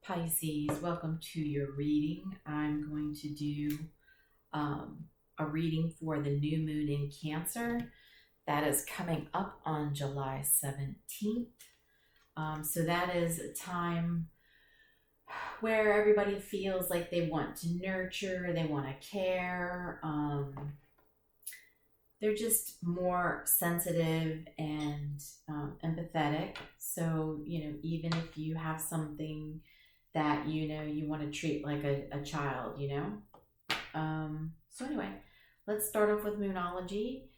Pisces, welcome to your reading. I'm going to do a reading for the new moon in Cancer that is coming up on July 17th. So that is a time where everybody feels like they want to nurture, they want to care. They're just more sensitive and empathetic. So, even if you have something that you want to treat like a child. So anyway, let's start off with Moonology.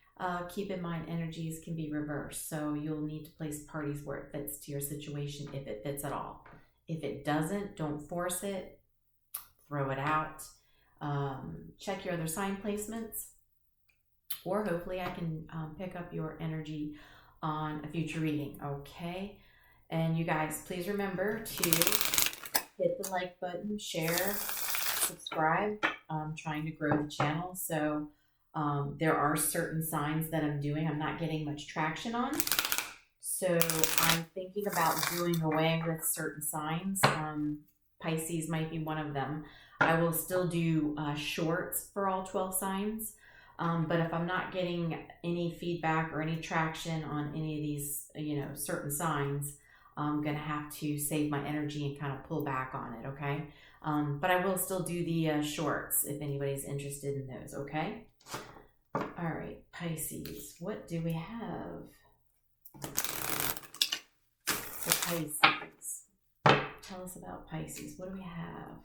Keep in mind energies can be reversed, so you'll need to place parties where it fits to your situation, if it fits at all. If it doesn't, don't force it, throw it out. Check your other sign placements, or hopefully I can pick up your energy on a future reading. Okay, and you guys, please remember to hit the like button, share, subscribe. I'm trying to grow the channel, so there are certain signs that I'm not getting much traction on. So I'm thinking about doing away with certain signs. Pisces might be one of them. I will still do shorts for all 12 signs. But if I'm not getting any feedback or any traction on any of these, certain signs, I'm going to have to save my energy and kind of pull back on it, okay? But I will still do the shorts if anybody's interested in those, okay? All right, Pisces, what do we have for Pisces? Tell us about Pisces. What do we have?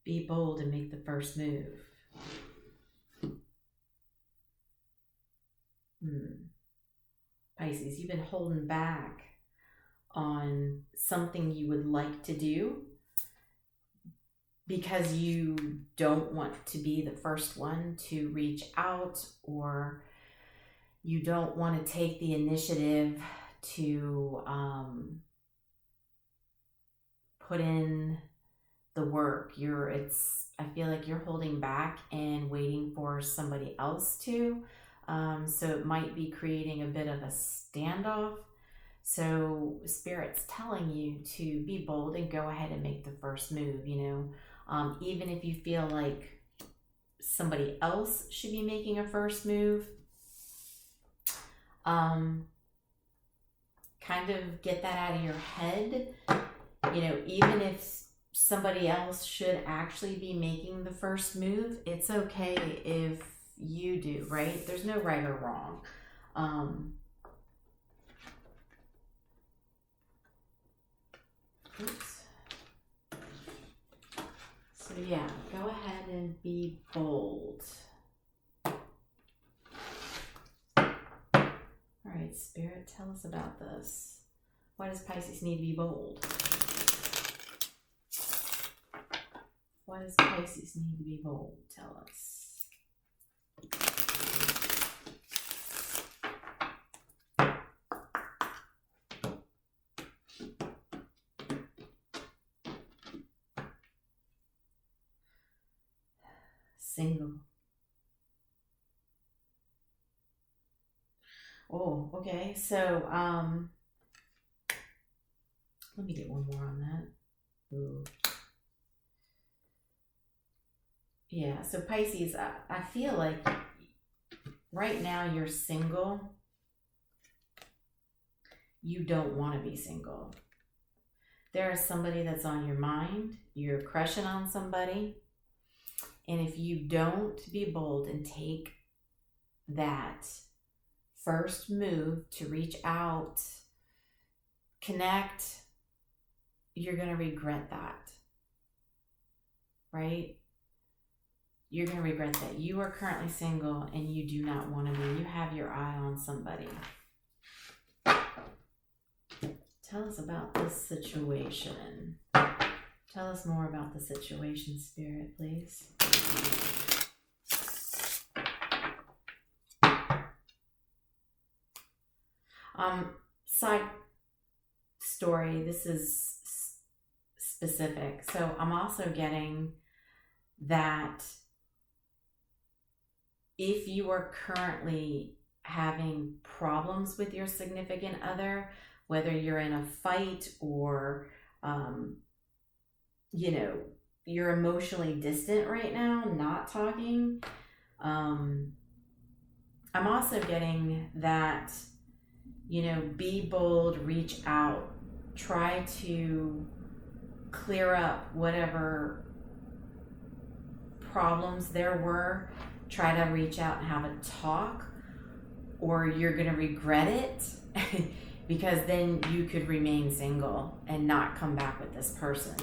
Be bold and make the first move. Pisces, you've been holding back on something you would like to do because you don't want to be the first one to reach out, or you don't want to take the initiative to put in the work. I feel like you're holding back and waiting for somebody else to. So it might be creating a bit of a standoff. So Spirit's telling you to be bold and go ahead and make the first move, even if you feel like somebody else should be making a first move. Kind of get that out of your head. Even if somebody else should actually be making the first move, it's okay if you do, right? There's no right or wrong. Oops. So yeah, go ahead and be bold. All right, Spirit, tell us about this. Why does Pisces need to be bold? Why does Pisces need to be bold? Tell us. Single. Oh, okay. So, let me get one more on that. Ooh. Yeah, so Pisces, I feel like right now you're single. You don't want to be single. There is somebody that's on your mind. You're crushing on somebody. And if you don't be bold and take that first move to reach out, connect, you're going to regret that. Right? You're going to regret that. You are currently single and you do not want to be. You have your eye on somebody. Tell us about this situation. Tell us more about the situation, Spirit, please. Side story. This is specific. So I'm also getting that if you are currently having problems with your significant other, whether you're in a fight or, you're emotionally distant right now, not talking, I'm also getting that, be bold, reach out, try to clear up whatever problems there were, try to reach out and have a talk, or you're going to regret it because then you could remain single and not come back with this person.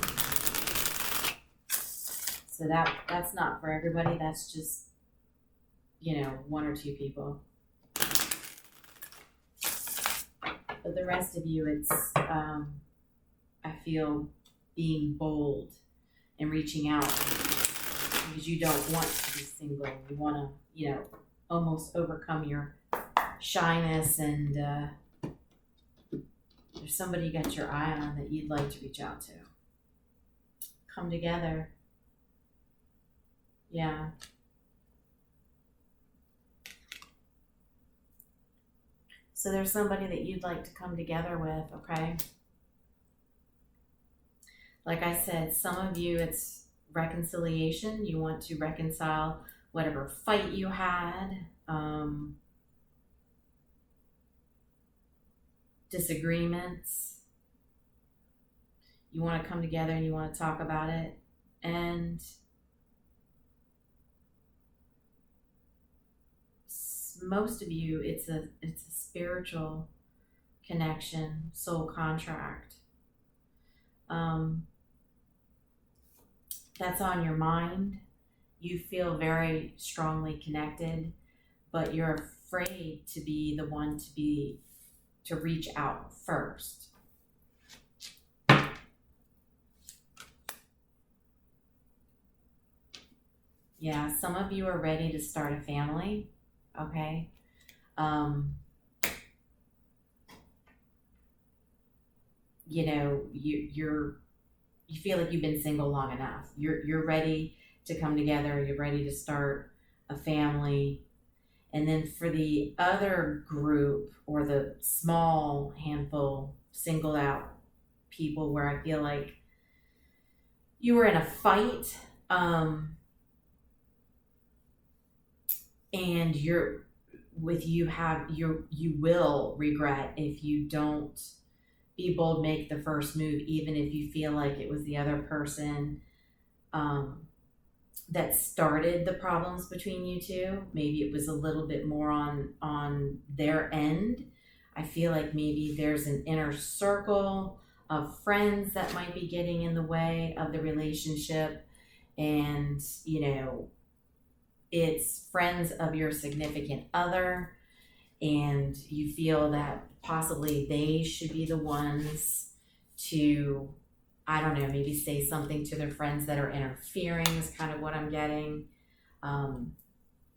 So that's not for everybody. That's just, one or two people. But the rest of you, it's, I feel being bold and reaching out because you don't want to be single. You want to, almost overcome your shyness, and there's somebody you got your eye on that you'd like to reach out to. Come together. Yeah. So there's somebody that you'd like to come together with, okay? Like I said, some of you, it's reconciliation. You want to reconcile whatever fight you had, disagreements. You want to come together and you want to talk about it. And most of you, it's a spiritual connection, soul contract. That's on your mind. You feel very strongly connected, but you're afraid to be the one to reach out first. Yeah, some of you are ready to start a family, okay? You feel like you've been single long enough. You're ready to come together. You're ready to start a family. And then for the other group, or the small handful singled out people where I feel like you were in a fight, and you will regret if you don't be bold, make the first move, even if you feel like it was the other person that started the problems between you two. Maybe it was a little bit more on their end. I feel like maybe there's an inner circle of friends that might be getting in the way of the relationship, and it's friends of your significant other, and you feel that possibly they should be the ones to, I don't know, maybe say something to their friends that are interfering is kind of what I'm getting.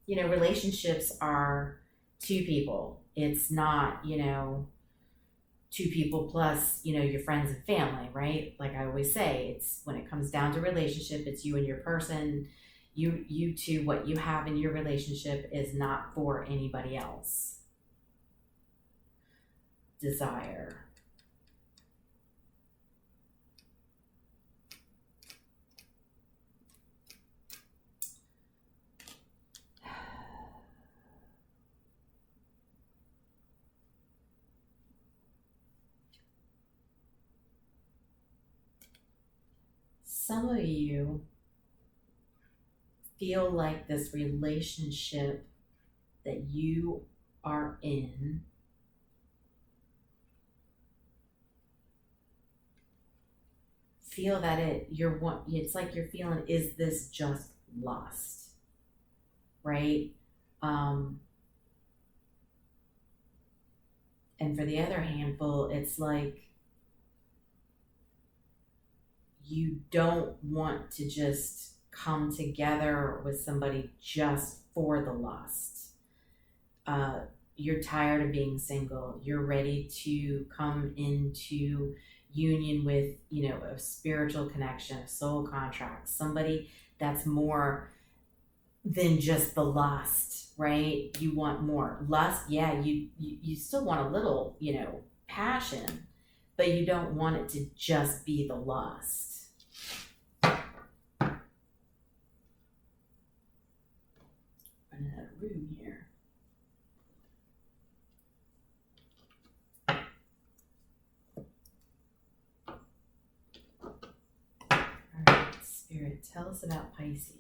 Relationships are two people. It's not, two people plus, your friends and family, right? Like I always say, it's when it comes down to relationship, it's you and your person. You two, what you have in your relationship is not for anybody else. Desire. Some of you feel like this relationship that you are in feel that it's like you're feeling, is this just lust, right? And for the other handful, it's like you don't want to just come together with somebody just for the lust. You're tired of being single. You're ready to come into union with, you know, a spiritual connection, a soul contract, somebody that's more than just the lust, right? You want more lust. Yeah, you still want a little, you know, passion, but you don't want it to just be the lust. Running out of room here. All right, Spirit, tell us about Pisces.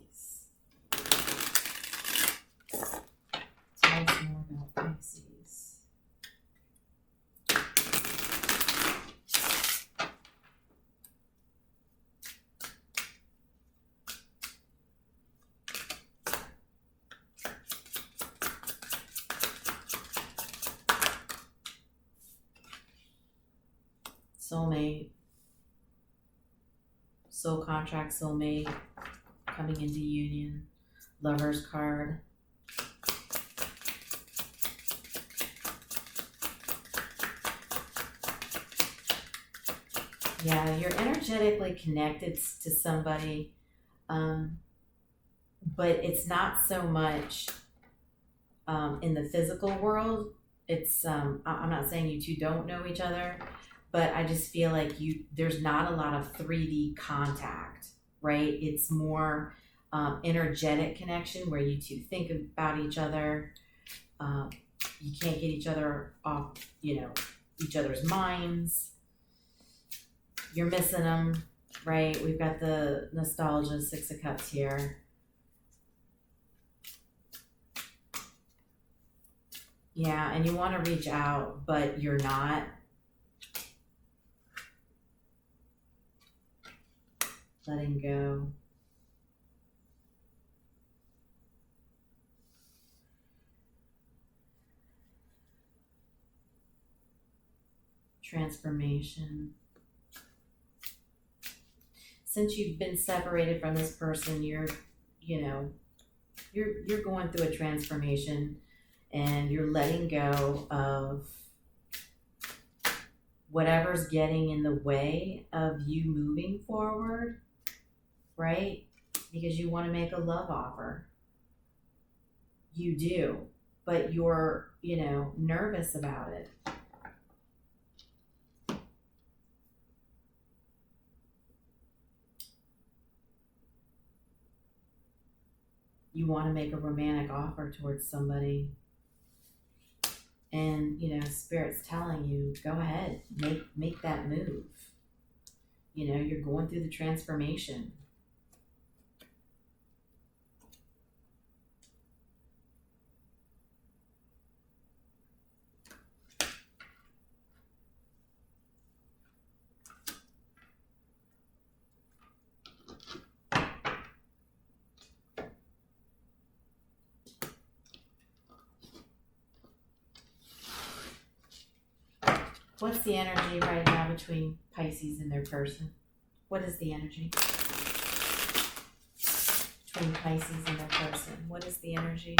Tell us more about Pisces. Soulmate, soul contract, soulmate, coming into union, Lover's card. Yeah, you're energetically connected to somebody, but it's not so much in the physical world. It's I'm not saying you two don't know each other, but I just feel like there's not a lot of 3D contact, right? It's more energetic connection where you two think about each other. You can't get each other off, you know, each other's minds. You're missing them, right? We've got the nostalgia, 6 of Cups here. Yeah, and you want to reach out, but you're not. Letting go. Transformation. Since you've been separated from this person, you're going through a transformation, and you're letting go of whatever's getting in the way of you moving forward. Right? Because you want to make a love offer. You do, but you're, you know, nervous about it. You want to make a romantic offer towards somebody. And, you know, Spirit's telling you, go ahead, make that move. You know, you're going through the transformation. What's the energy right now between Pisces and their person? What is the energy between Pisces and their person? What is the energy?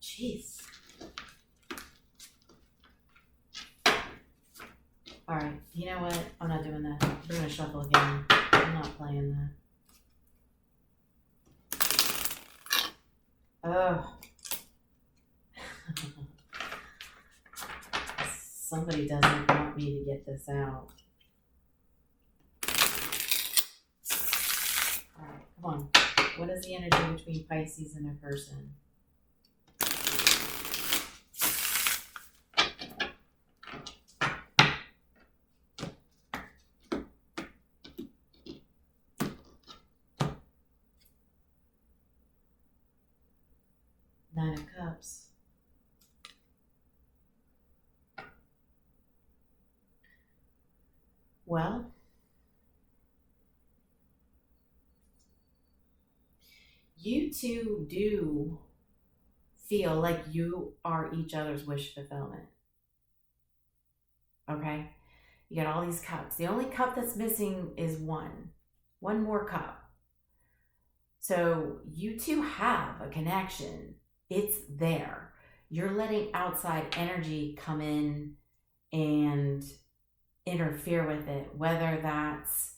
Jeez. All right, you know what? I'm not doing that. We're gonna shuffle again. I'm not playing that. Oh. Somebody doesn't want me to get this out. All right, come on. What is the energy between Pisces and a person? Nine of Cups. Well, you two do feel like you are each other's wish fulfillment. Okay? You got all these cups. The only cup that's missing is one. One more cup. So you two have a connection. It's there. You're letting outside energy come in and interfere with it, whether that's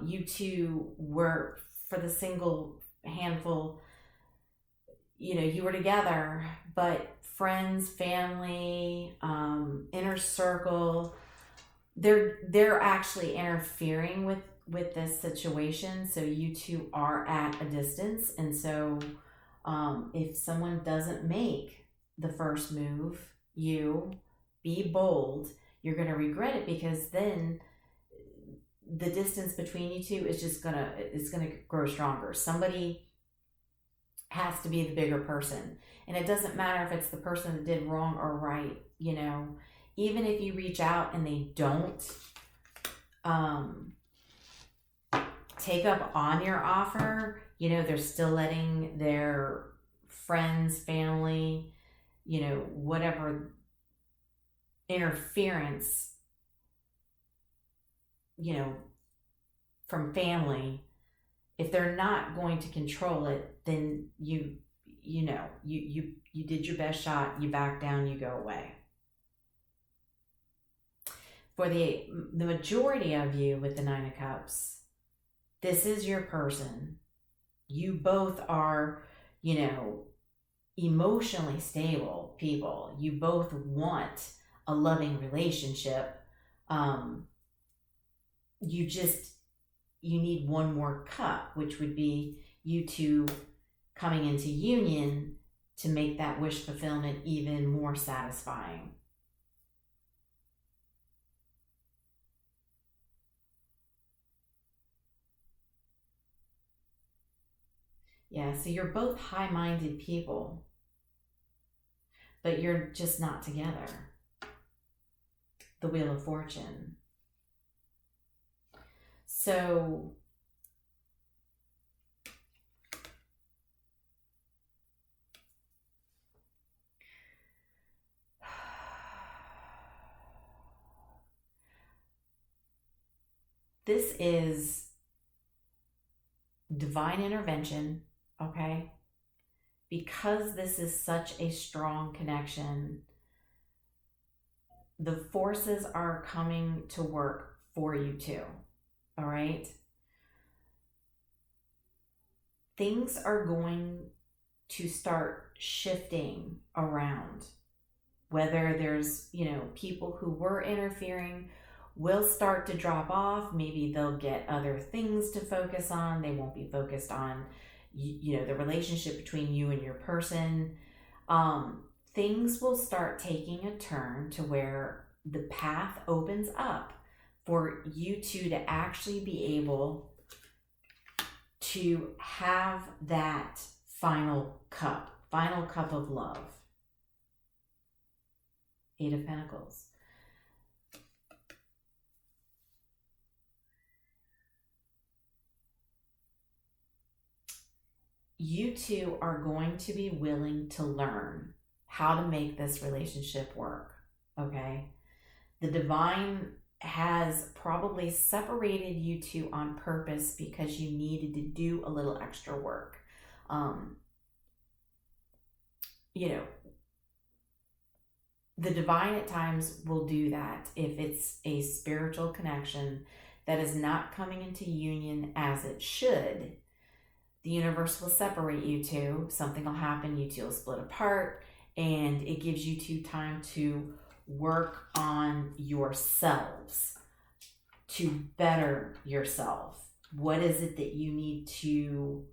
you two were, for the single handful, you were together, but friends, family, inner circle, they're actually interfering with this situation. So you two are at a distance. And so if someone doesn't make the first move, you be bold. You're going to regret it, because then the distance between you two is just going to grow stronger. Somebody has to be the bigger person. And it doesn't matter if it's the person that did wrong or right, even if you reach out and they don't take up on your offer, they're still letting their friends, family, whatever interference, from family, if they're not going to control it, then you did your best shot, you back down, you go away. For the majority of you with the Nine of Cups, this is your person. You both are, emotionally stable people. You both want a loving relationship. You need one more cup, which would be you two coming into union to make that wish fulfillment even more satisfying. Yeah, so you're both high-minded people, but you're just not together. The Wheel of Fortune. So this is divine intervention, okay? Because this is such a strong connection, the forces are coming to work for you too, all right? Things are going to start shifting around. Whether there's, people who were interfering will start to drop off. Maybe they'll get other things to focus on. They won't be focused on, the relationship between you and your person. Things will start taking a turn to where the path opens up for you two to actually be able to have that final cup of love. Eight of Pentacles. You two are going to be willing to learn how to make this relationship work, okay? The divine has probably separated you two on purpose because you needed to do a little extra work. The divine at times will do that if it's a spiritual connection that is not coming into union as it should. The universe will separate you two. Something will happen. You two will split apart, and it gives you two time to work on yourselves, to better yourself. What is it that you need to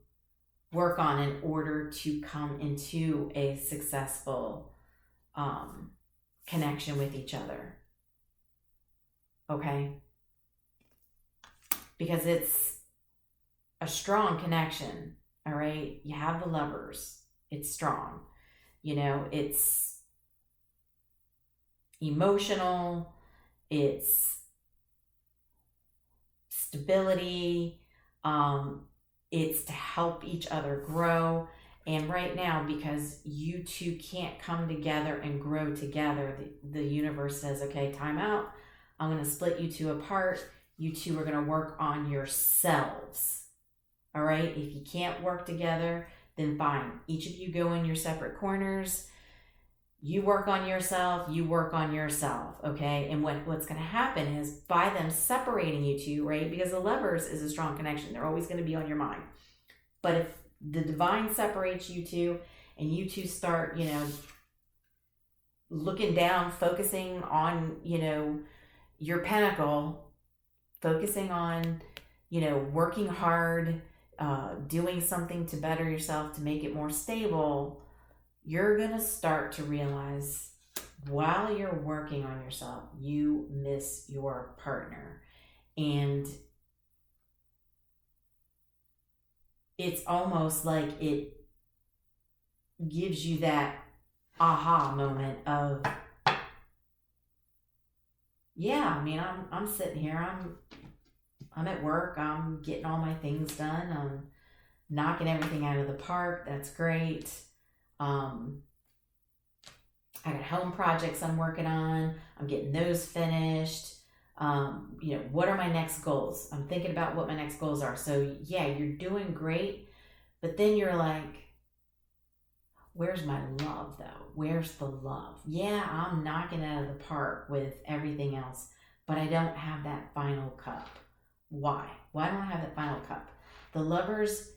work on in order to come into a successful connection with each other? Okay? Because it's a strong connection, all right? You have the Lovers. It's strong. It's emotional. It's stability. It's to help each other grow. And right now, because you two can't come together and grow together, the universe says, okay, time out. I'm going to split you two apart. You two are going to work on yourselves. All right? If you can't work together, then fine. Each of you go in your separate corners. You work on yourself, you work on yourself, okay? And what's going to happen is by them separating you two, right? Because the lovers is a strong connection. They're always going to be on your mind. But if the divine separates you two and you two start, looking down, focusing on, your pentacle, focusing on, working hard, doing something to better yourself, to make it more stable, you're going to start to realize while you're working on yourself, you miss your partner. And it's almost like it gives you that aha moment of, yeah, I mean, I'm sitting here, I'm at work, I'm getting all my things done, I'm knocking everything out of the park, that's great. I got home projects I'm working on. I'm getting those finished. What are my next goals? I'm thinking about what my next goals are. So yeah, you're doing great, but then you're like, where's my love though? Where's the love? Yeah, I'm knocking it out of the park with everything else, but I don't have that final cup. Why? Why don't I have that final cup? The lovers,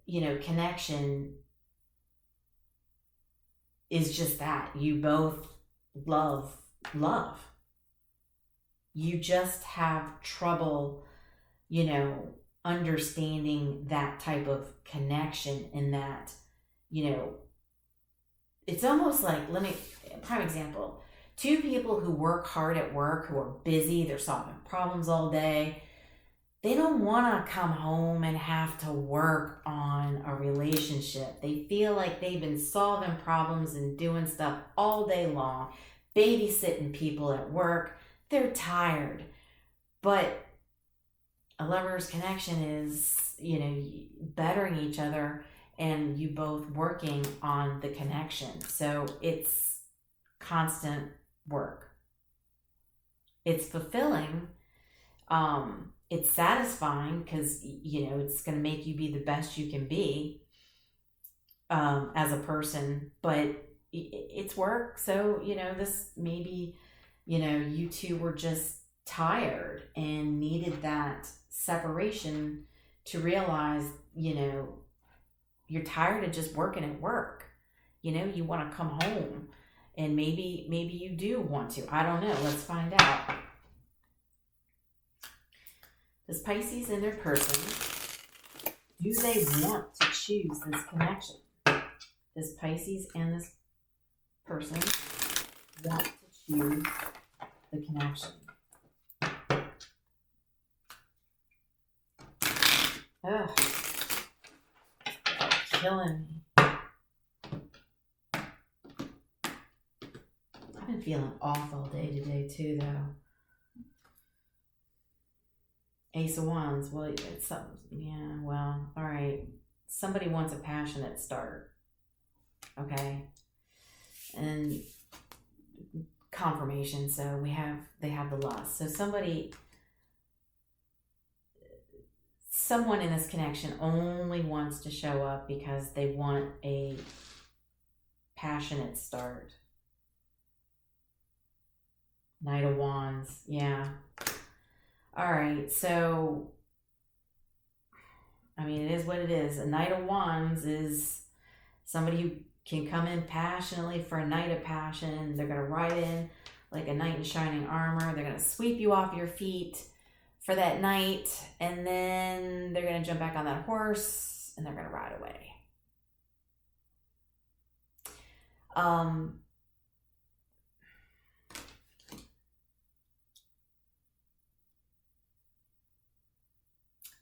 connection is just that. You both love. You just have trouble, understanding that type of connection, and that, it's almost like, prime example, two people who work hard at work, who are busy, they're solving problems all day. They don't want to come home and have to work on a relationship. They feel like they've been solving problems and doing stuff all day long, babysitting people at work. They're tired. But a lover's connection is, bettering each other and you both working on the connection. So it's constant work. It's fulfilling. It's satisfying because, it's going to make you be the best you can be as a person, but it's work. So, this maybe, you two were just tired and needed that separation to realize, you're tired of just working at work. You want to come home, and maybe you do want to. I don't know. Let's find out. Does Pisces and their person, do they want to choose this connection? Does Pisces and this person want to choose the connection? Ugh. It's killing me. I've been feeling off all day today too, though. Ace of Wands, well, it's something, yeah, well, all right. Somebody wants a passionate start, okay? And confirmation, so they have the lust. So someone in this connection only wants to show up because they want a passionate start. Knight of Wands, yeah. All right, so, I mean, it is what it is. A Knight of Wands is somebody who can come in passionately for a night of passion. They're going to ride in like a knight in shining armor. They're going to sweep you off your feet for that night, and then they're going to jump back on that horse, and they're going to ride away.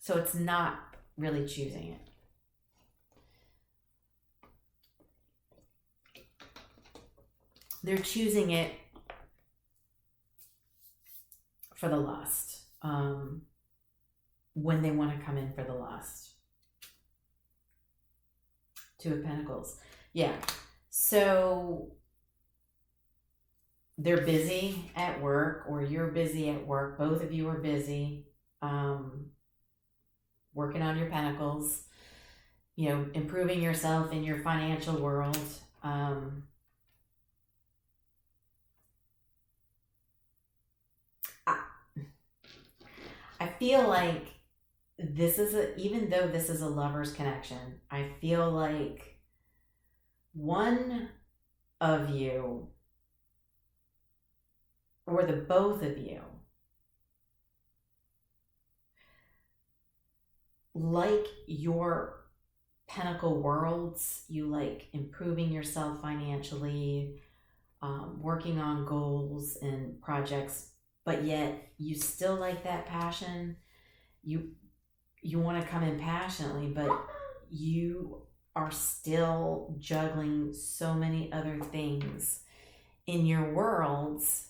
So it's not really choosing it. They're choosing it for the lust. When they want to come in for the lust. Two of Pentacles. Yeah. So they're busy at work, or you're busy at work. Both of you are busy. working on your pentacles, improving yourself in your financial world. I feel like even though this is a lover's connection, I feel like one of you, or the both of you, like your pentacle worlds. You like improving yourself financially, working on goals and projects, but yet you still like that passion. You want to come in passionately, but you are still juggling so many other things in your worlds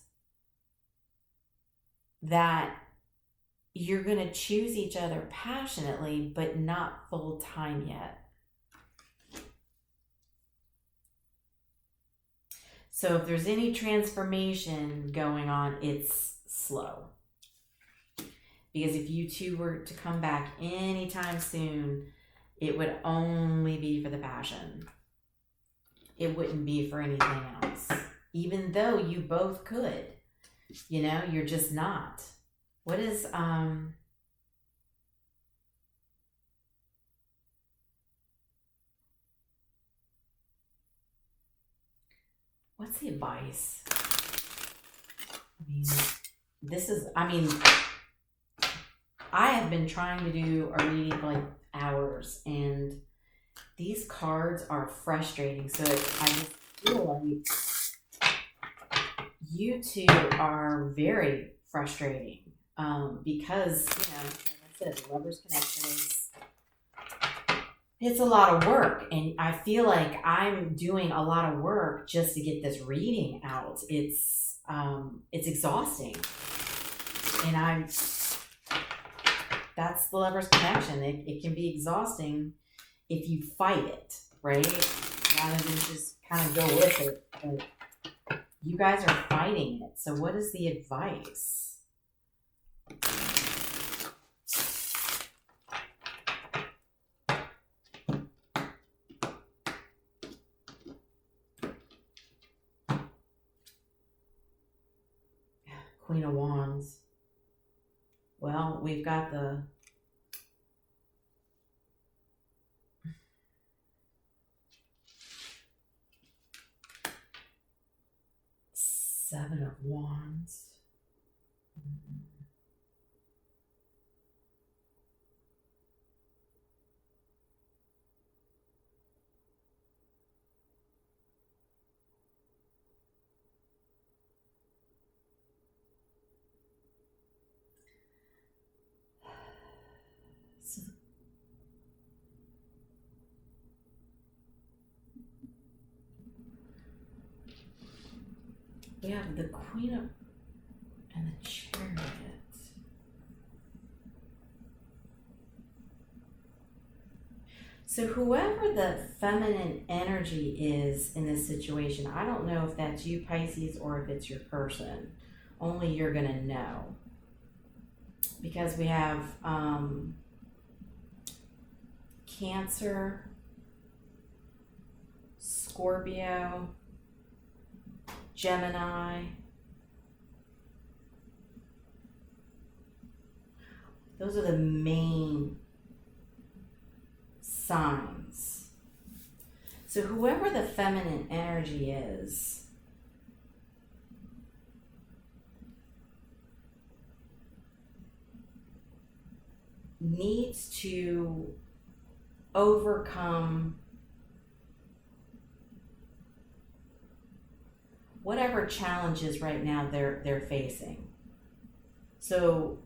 that you're going to choose each other passionately, but not full time yet. So if there's any transformation going on, it's slow. Because if you two were to come back anytime soon, it would only be for the passion. It wouldn't be for anything else. Even though you both could. You're just not. What is, what's the advice? I have been trying to do a reading for like hours, and these cards are frustrating. So I just feel like you two are very frustrating, because, like I said, the lover's connection it's a lot of work, and I feel like I'm doing a lot of work just to get this reading out. It's exhausting, and that's the lover's connection. It can be exhausting if you fight it, right? Rather than just kind of go with it. But you guys are fighting it. So what is the advice? Queen of Wands. Well, we've got the Seven of Wands. We have the Queen of and the Chariot. So whoever the feminine energy is in this situation, I don't know if that's you, Pisces, or if it's your person. Only you're going to know. Because we have Cancer, Scorpio, Gemini. Those are the main signs. So whoever the feminine energy is, needs to overcome whatever challenges right now they're facing. So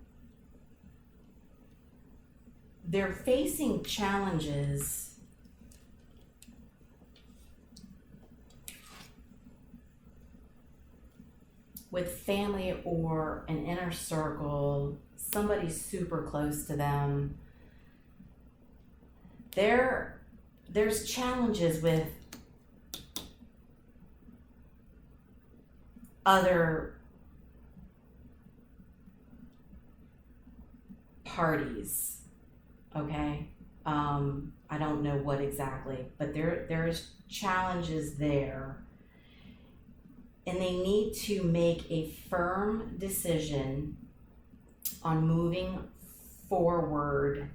they're facing challenges with family or an inner circle, somebody super close to them. There's challenges with other parties, okay? I don't know what exactly, but there's challenges there. And they need to make a firm decision on moving forward,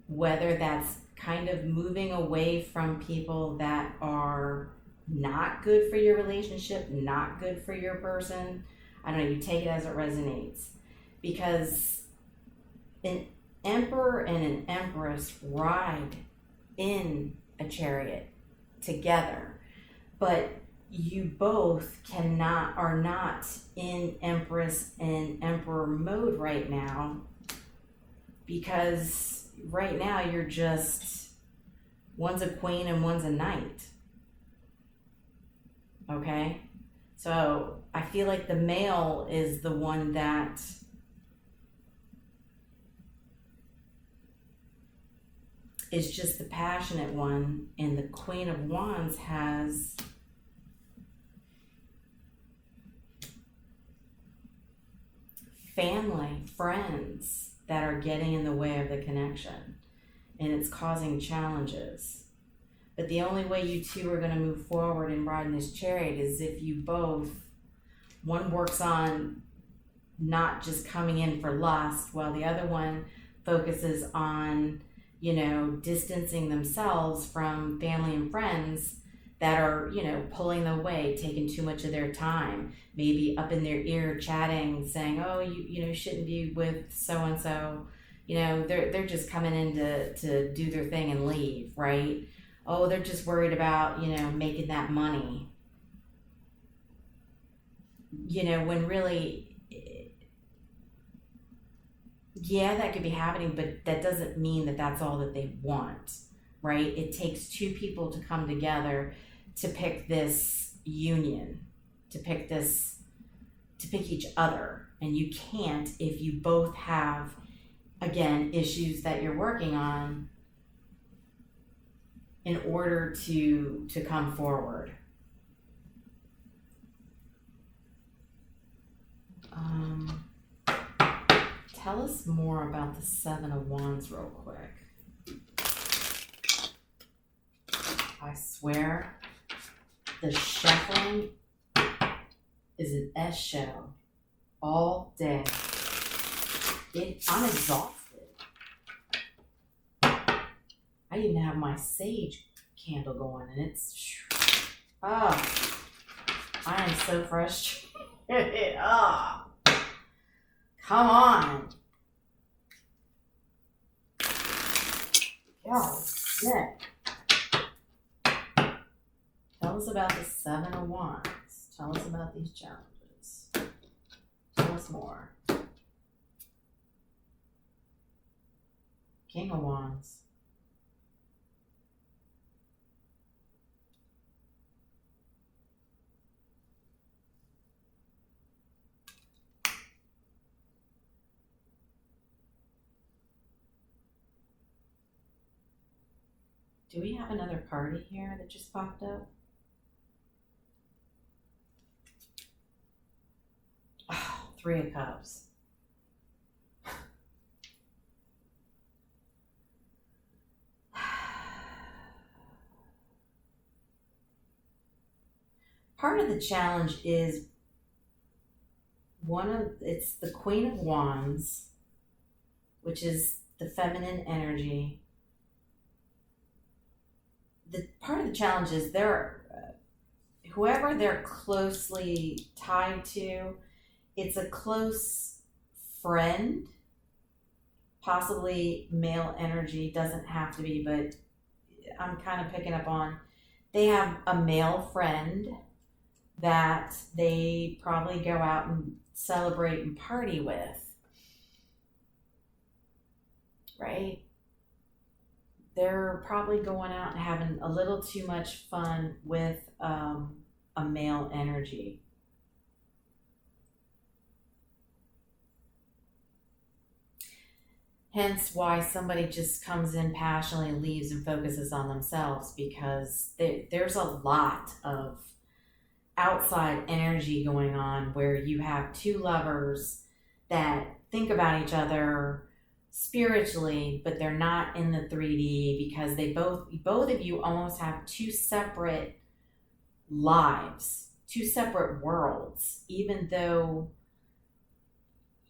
whether that's kind of moving away from people that are not good for your relationship, not good for your person. I don't know, you take it as it resonates. Because an emperor and an empress ride in a chariot together, but you both are not in empress and emperor mode right now, because right now you're just, one's a queen and one's a knight. Okay? So I feel like the male is the one that is just the passionate one, and the Queen of Wands has family, friends that are getting in the way of the connection, and it's causing challenges. But the only way you two are going to move forward and ride in this chariot is if you both, one works on not just coming in for lust, while the other one focuses on, distancing themselves from family and friends that are, pulling them away, taking too much of their time, maybe up in their ear chatting, saying, oh, you shouldn't be with so-and-so. They're just coming in to do their thing and leave, right? Oh, they're just worried about, making that money. When really, yeah, that could be happening, but that doesn't mean that that's all that they want, right? It takes two people to come together to pick this union, to pick each other. And you can't if you both have, again, issues that you're working on in order to come forward. Tell us more about the Seven of Wands real quick. I swear, the shuffling is an S show all day. I'm exhausted. I even have my sage candle going, and it's, I am so frustrated. Come on. Yo, shit. Tell us about the Seven of Wands. Tell us about these challenges. Tell us more. King of Wands. Do we have another party here that just popped up? Oh, Three of Cups. Part of the challenge is it's the Queen of Wands, which is the feminine energy. The part of the challenge is whoever they're closely tied to, it's a close friend, possibly male energy, doesn't have to be, but I'm kind of picking up on, they have a male friend that they probably go out and celebrate and party with, right? They're probably going out and having a little too much fun with a male energy. Hence why somebody just comes in passionately, leaves, and focuses on themselves, because there's a lot of outside energy going on where you have two lovers that think about each other spiritually, but they're not in the 3D because they both of you almost have two separate lives, two separate worlds, even though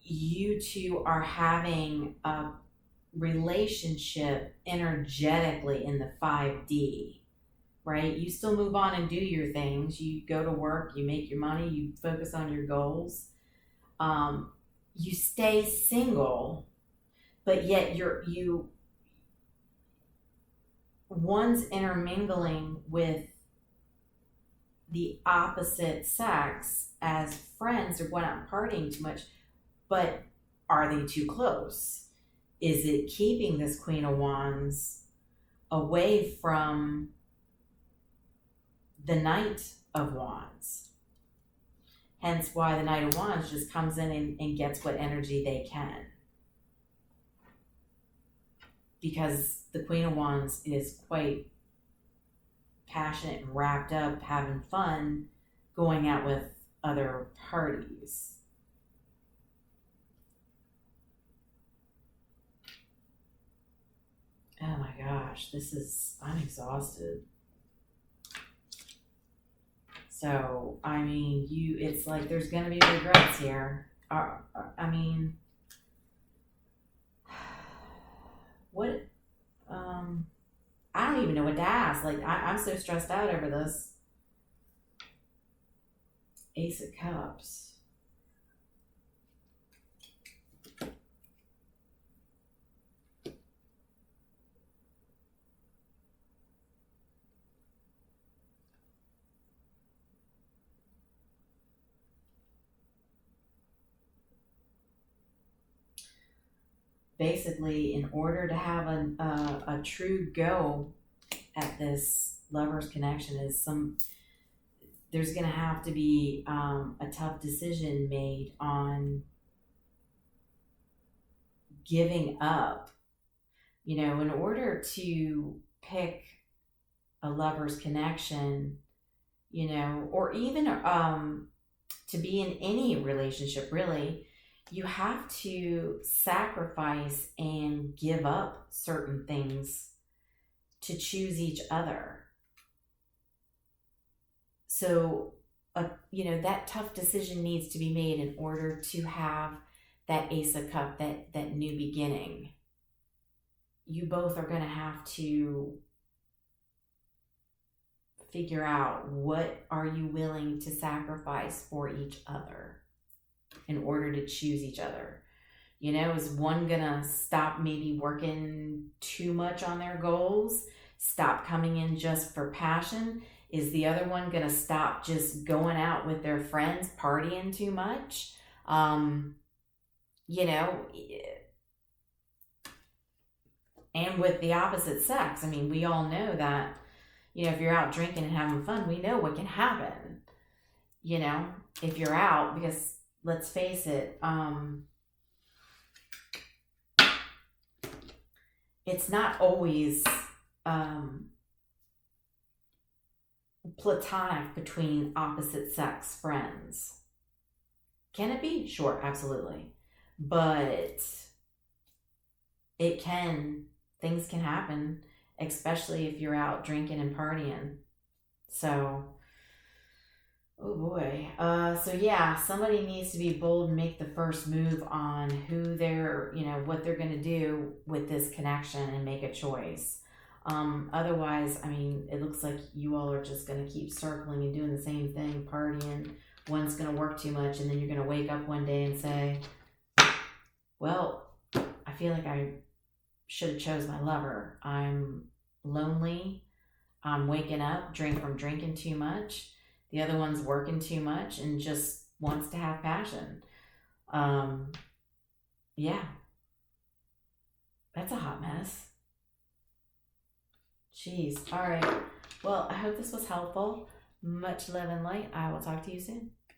you two are having a relationship energetically in the 5D, right? You still move on and do your things. You go to work, you make your money, you focus on your goals. You stay single, but yet one's intermingling with the opposite sex as friends. They're going out partying too much, but are they too close? Is it keeping this Queen of Wands away from the Knight of Wands? Hence why the Knight of Wands just comes in and gets what energy they can. Because the Queen of Wands is quite passionate and wrapped up, having fun, going out with other parties. Oh my gosh, I'm exhausted. So, I mean, it's like there's going to be regrets here. I mean, what, I don't even know what to ask. Like, I'm so stressed out over this. Ace of Cups. Basically, in order to have a true go at this lover's connection, there's going to have to be a tough decision made on giving up. You know, in order to pick a lover's connection, you know, or even to be in any relationship, really, you have to sacrifice and give up certain things to choose each other. So, you know, that tough decision needs to be made in order to have that Ace of Cups, that new beginning. You both are going to have to figure out what are you willing to sacrifice for each other in order to choose each other. You know, is one gonna stop maybe working too much on their goals, stop coming in just for passion? Is the other one gonna stop just going out with their friends, partying too much? You know, and with the opposite sex, I mean, we all know that, you know, if you're out drinking and having fun, we know what can happen, you know, if you're out, because let's face it, it's not always platonic between opposite sex friends. Can it be? Sure, absolutely. But things can happen, especially if you're out drinking and partying. So, oh boy. So yeah, somebody needs to be bold and make the first move on who they're, you know, what they're going to do with this connection and make a choice. Otherwise, I mean, it looks like you all are just going to keep circling and doing the same thing, partying. One's going to work too much, and then you're going to wake up one day and say, well, I feel like I should have chose my lover. I'm lonely. I'm waking up from drinking too much. The other one's working too much and just wants to have passion. Yeah. That's a hot mess. Jeez. All right. Well, I hope this was helpful. Much love and light. I will talk to you soon.